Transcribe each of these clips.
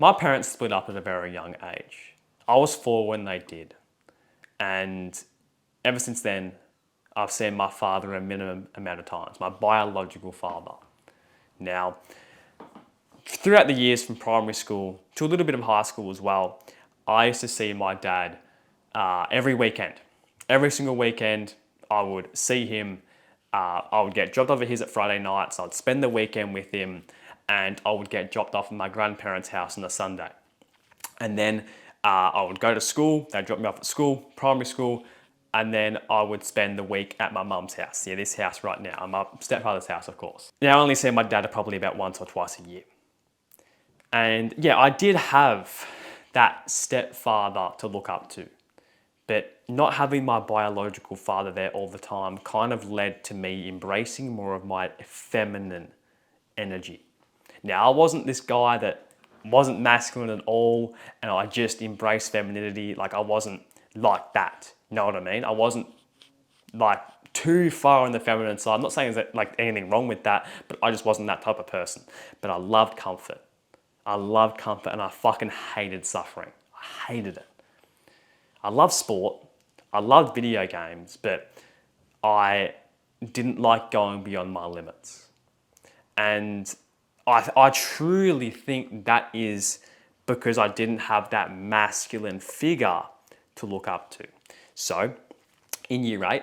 My parents split up at a very young age. I was 4 when they did. And ever since then, I've seen my father a minimum amount of times, my biological father. Now, throughout the years from primary school to a little bit of high school as well, I used to see my dad every weekend. Every single weekend, I would see him. I would get dropped off at his at Friday nights. I'd spend the weekend with him, and I would get dropped off at my grandparents' house on a Sunday. And then I would go to school. They'd drop me off at school, primary school, and then I would spend the week at my mum's house. Yeah, this house right now, my stepfather's house, of course. Now, I only see my dad probably about once or twice a year. And yeah, I did have that stepfather to look up to. But not having my biological father there all the time kind of led to me embracing more of my feminine energy. Now, I wasn't this guy that wasn't masculine at all, and I just embraced femininity. Like, I wasn't like that. You know what I mean? I wasn't like too far on the feminine side. I'm not saying there's like anything wrong with that, but I just wasn't that type of person. But I loved comfort. I loved comfort, and I fucking hated suffering. I hated it. I love sport, I loved video games, but I didn't like going beyond my limits. And I truly think that is because I didn't have that masculine figure to look up to. So, in year 8,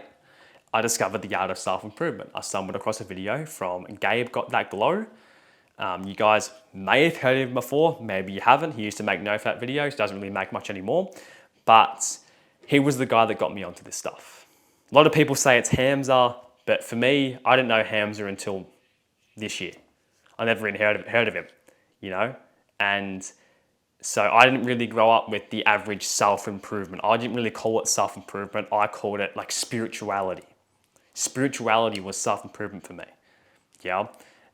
I discovered the art of self-improvement. I stumbled across a video from Gabe Got That Glow. You guys may have heard of him before, maybe you haven't. He used to make no-fap videos, doesn't really make much anymore. But he was the guy that got me onto this stuff. A lot of people say it's Hamza, but for me, I didn't know Hamza until this year. I never even heard of him, you know? And so I didn't really grow up with the average self-improvement. I didn't really call it self-improvement. I called it like spirituality. Spirituality was self-improvement for me, yeah?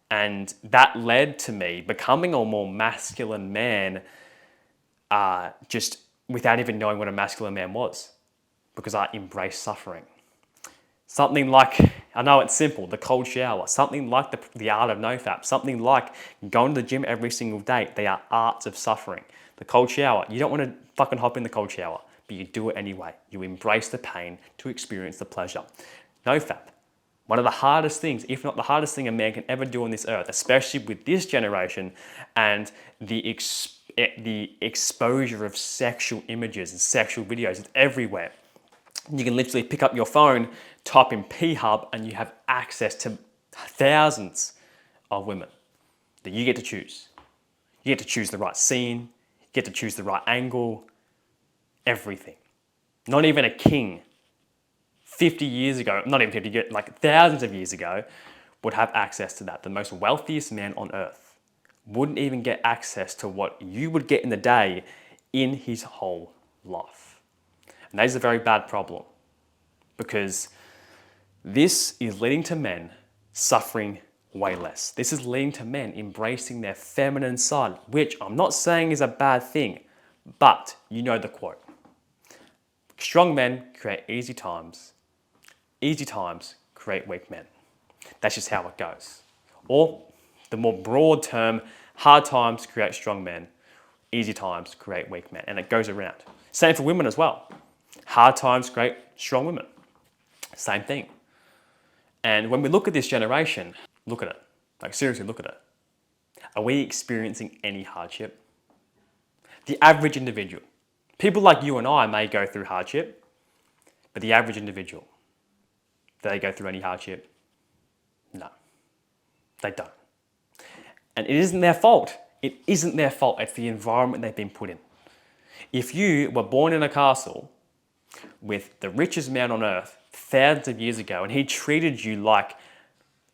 And that led to me becoming a more masculine man, just without even knowing what a masculine man was, because I embraced suffering. Something like, I know it's simple, the cold shower, something like the art of nofap, something like going to the gym every single day. They are arts of suffering. The cold shower, you don't want to fucking hop in the cold shower, but you do it anyway. You embrace the pain to experience the pleasure. Nofap, one of the hardest things, if not the hardest thing a man can ever do on this earth, especially with this generation and the exposure of sexual images and sexual videos. It's everywhere. You can literally pick up your phone, type in P-Hub, and you have access to thousands of women that you get to choose. You get to choose the right scene, you get to choose the right angle, everything. Not even a king 50 years ago, not even 50, like thousands of years ago, would have access to that. The most wealthiest man on earth wouldn't even get access to what you would get in the day in his whole life. And that is a very bad problem, because this is leading to men suffering way less. This is leading to men embracing their feminine side, which I'm not saying is a bad thing, but you know the quote. Strong men create easy times create weak men. That's just how it goes. Or the more broad term, hard times create strong men, easy times create weak men, and it goes around. Same for women as well. Hard times create strong women. Same thing. And when we look at this generation, look at it. Like, seriously, look at it. Are we experiencing any hardship? The average individual. People like you and I may go through hardship, but the average individual, do they go through any hardship? No, they don't. And it isn't their fault. It isn't their fault. It's the environment they've been put in. If you were born in a castle with the richest man on earth thousands of years ago, and he treated you like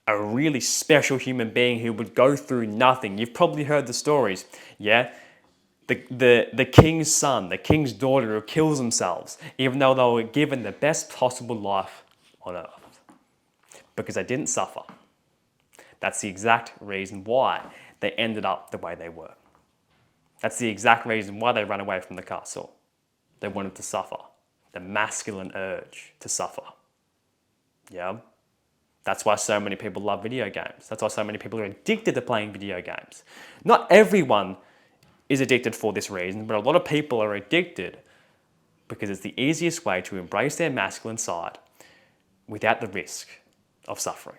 a really special human being who would go through nothing, you've probably heard the stories, yeah? The king's son, the king's daughter who kills themselves, even though they were given the best possible life on earth, because they didn't suffer. That's the exact reason why they ended up the way they were. That's the exact reason why they ran away from the castle. They wanted to suffer. The masculine urge to suffer. Yeah? That's why so many people love video games. That's why so many people are addicted to playing video games. Not everyone is addicted for this reason, but a lot of people are addicted because it's the easiest way to embrace their masculine side without the risk of suffering.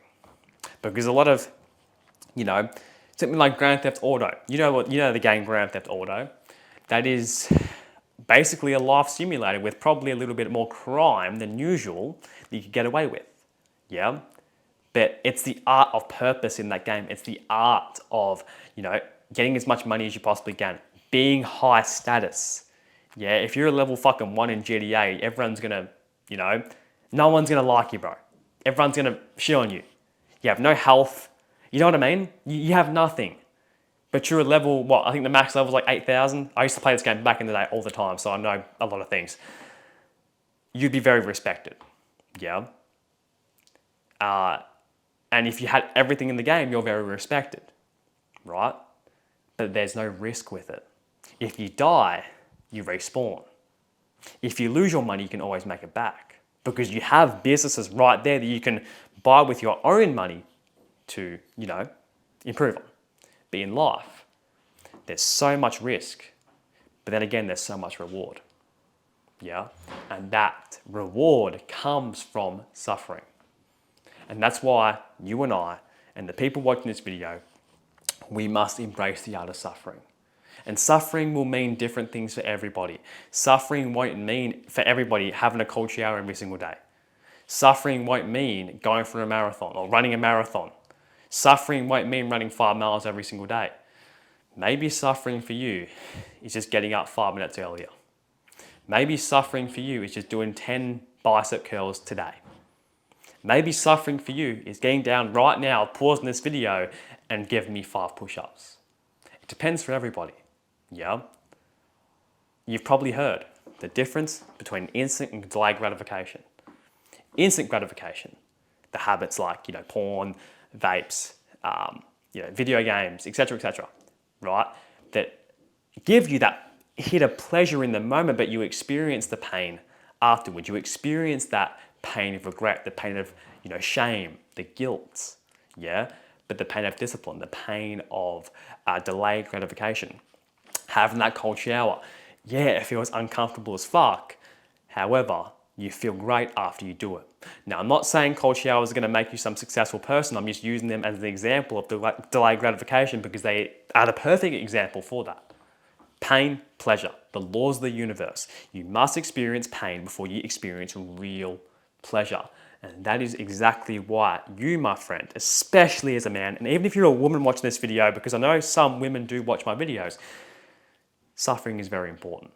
Because a lot of, something like Grand Theft Auto, the game Grand Theft Auto, that is basically a life simulator with probably a little bit more crime than usual that you could get away with. Yeah? But it's the art of purpose in that game. It's the art of, getting as much money as you possibly can, being high status. Yeah, if you're a level fucking 1 in GTA, everyone's gonna, no one's gonna like you, bro. Everyone's gonna shit on you. You have no health. You know what I mean? You have nothing. But you're a level, I think the max level is like 8,000. I used to play this game back in the day all the time, so I know a lot of things. You'd be very respected. Yeah. And if you had everything in the game, you're very respected. Right? But there's no risk with it. If you die, you respawn. If you lose your money, you can always make it back because you have businesses right there that you can buy with your own money to, improve on. But in life, there's so much risk, but then again, there's so much reward. Yeah? And that reward comes from suffering. And that's why you and I and the people watching this video, we must embrace the art of suffering. And suffering will mean different things for everybody. Suffering won't mean for everybody having a cold shower every single day. Suffering won't mean going for a marathon or running a marathon. Suffering won't mean running 5 miles every single day. Maybe suffering for you is just getting up 5 minutes earlier. Maybe suffering for you is just doing 10 bicep curls today. Maybe suffering for you is getting down right now, pausing this video and giving me 5 push-ups. It depends for everybody. Yeah? You've probably heard the difference between instant and delayed gratification. Instant gratification, the habits like, porn, vapes, video games, etc., right? That give you that hit of pleasure in the moment, but you experience the pain afterwards. You experience that pain of regret, the pain of, shame, the guilt, yeah? But the pain of discipline, the pain of delayed gratification. Having that cold shower, yeah, it feels uncomfortable as fuck. However, you feel great after you do it. Now, I'm not saying cold showers are going to make you some successful person. I'm just using them as an example of delayed gratification because they are the perfect example for that. Pain, pleasure, the laws of the universe. You must experience pain before you experience real pleasure. And that is exactly why you, my friend, especially as a man, and even if you're a woman watching this video, because I know some women do watch my videos, suffering is very important.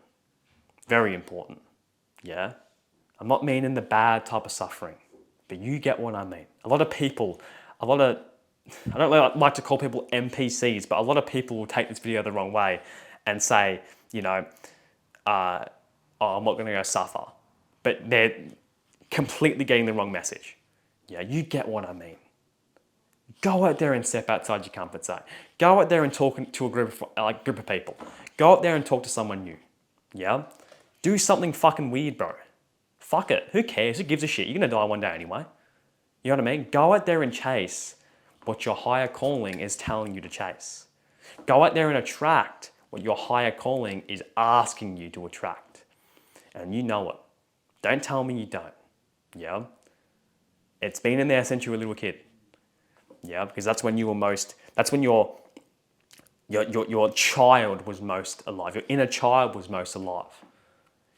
Very important. Yeah? I'm not meaning the bad type of suffering, but you get what I mean. I don't like to call people NPCs, but a lot of people will take this video the wrong way and say, I'm not going to go suffer. But they're completely getting the wrong message. Yeah, you get what I mean. Go out there and step outside your comfort zone. Go out there and talk to a group of people. Go out there and talk to someone new. Yeah? Do something fucking weird, bro. Fuck it. Who cares? Who gives a shit? You're going to die one day anyway. You know what I mean? Go out there and chase what your higher calling is telling you to chase. Go out there and attract what your higher calling is asking you to attract. And you know it. Don't tell me you don't. Yeah? It's been in there since you were a little kid. Yeah? Because that's when your child was most alive. Your inner child was most alive.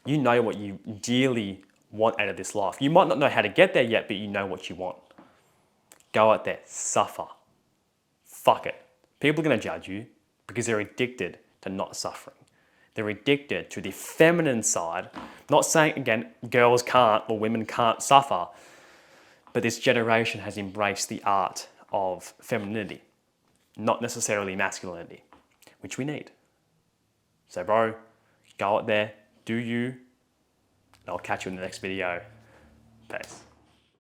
You know what you dearly want out of this life. You might not know how to get there yet, but you know what you want. Go out there, suffer. Fuck it. People are going to judge you because they're addicted to not suffering. They're addicted to the feminine side. Not saying, again, girls can't or women can't suffer, but this generation has embraced the art of femininity, not necessarily masculinity, which we need. So, bro, go out there, do you, and I'll catch you in the next video. Peace.